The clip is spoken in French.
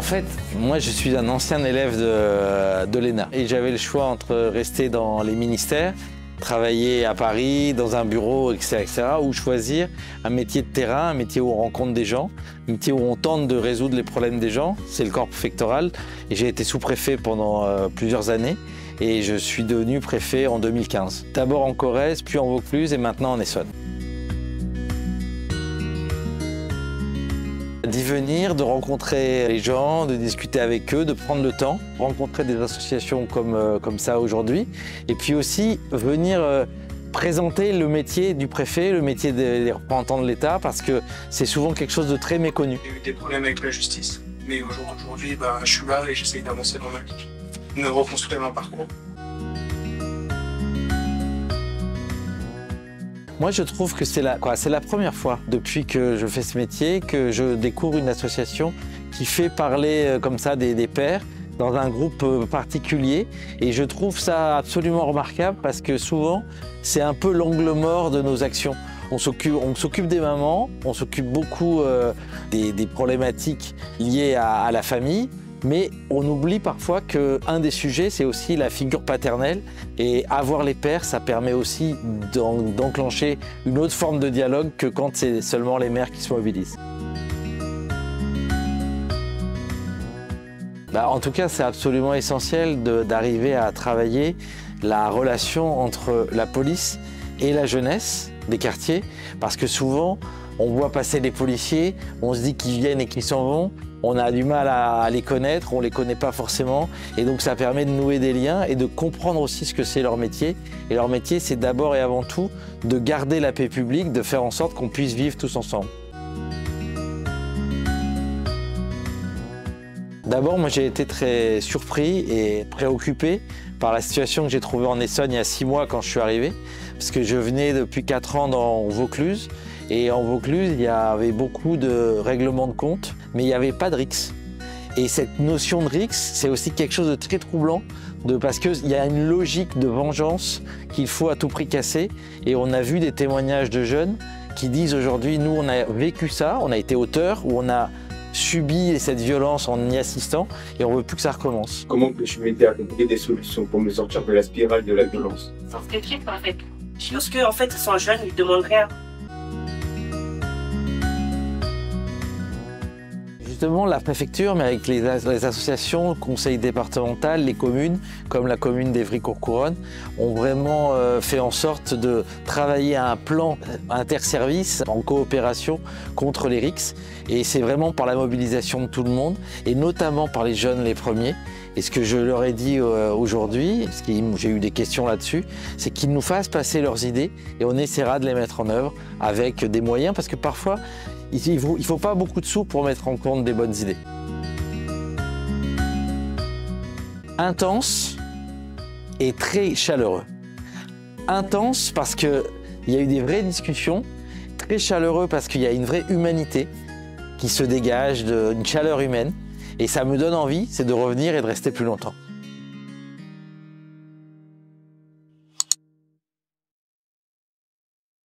fait, moi je suis un ancien élève de l'ENA et j'avais le choix entre rester dans les ministères, travailler à Paris, dans un bureau, etc., ou choisir un métier de terrain, un métier où on rencontre des gens, un métier où on tente de résoudre les problèmes des gens. C'est le corps préfectoral et j'ai été sous-préfet pendant plusieurs années et je suis devenu préfet en 2015. D'abord en Corrèze, puis en Vaucluse et maintenant en Essonne. D'y venir, de rencontrer les gens, de discuter avec eux, de prendre le temps, rencontrer des associations comme ça aujourd'hui, et puis aussi venir présenter le métier du préfet, le métier des représentants de l'État, parce que c'est souvent quelque chose de très méconnu. J'ai eu des problèmes avec la justice, mais aujourd'hui, je suis là et j'essaye d'avancer dans ma vie, de reconstruire mon parcours. Moi, je trouve que c'est la première fois depuis que je fais ce métier que je découvre une association qui fait parler comme ça des pairs dans un groupe particulier. Et je trouve ça absolument remarquable parce que souvent, c'est un peu l'angle mort de nos actions. On s'occupe des mamans, on s'occupe beaucoup des problématiques liées à la famille. Mais on oublie parfois qu'un des sujets, c'est aussi la figure paternelle. Et avoir les pères, ça permet aussi d'enclencher une autre forme de dialogue que quand c'est seulement les mères qui se mobilisent. En tout cas, c'est absolument essentiel d'arriver à travailler la relation entre la police et la jeunesse des quartiers. Parce que souvent, on voit passer les policiers, on se dit qu'ils viennent et qu'ils s'en vont. On a du mal à les connaître, on ne les connaît pas forcément. Et donc ça permet de nouer des liens et de comprendre aussi ce que c'est leur métier. Et leur métier, c'est d'abord et avant tout de garder la paix publique, de faire en sorte qu'on puisse vivre tous ensemble. D'abord, moi j'ai été très surpris et préoccupé par la situation que j'ai trouvée en Essonne il y a 6 mois quand je suis arrivé. Parce que je venais depuis 4 ans dans Vaucluse. Et en Vaucluse, il y avait beaucoup de règlements de compte, mais il n'y avait pas de RICS. Et cette notion de RICS, c'est aussi quelque chose de très troublant, parce qu'il y a une logique de vengeance qu'il faut à tout prix casser. Et on a vu des témoignages de jeunes qui disent aujourd'hui, nous on a vécu ça, on a été auteurs, ou on a subi cette violence en y assistant, et on ne veut plus que ça recommence. Comment peux-je m'aider à trouver des solutions pour me sortir de la spirale de la violence? Sans stricter, en fait. Parce qu'en fait, ils sont jeunes, ils ne demandent rien. Justement, la préfecture, mais avec les associations, le conseil départemental, les communes, comme la commune d'Évry-Courcouronnes, ont vraiment fait en sorte de travailler à un plan interservice en coopération contre les RICS. Et c'est vraiment par la mobilisation de tout le monde, et notamment par les jeunes les premiers. Et ce que je leur ai dit aujourd'hui, parce que j'ai eu des questions là-dessus, c'est qu'ils nous fassent passer leurs idées et on essaiera de les mettre en œuvre avec des moyens, parce que parfois, il ne faut pas beaucoup de sous pour mettre en compte des bonnes idées. Intense et très chaleureux. Intense parce qu'il y a eu des vraies discussions, très chaleureux parce qu'il y a une vraie humanité qui se dégage, une chaleur humaine. Et ça me donne envie, c'est de revenir et de rester plus longtemps.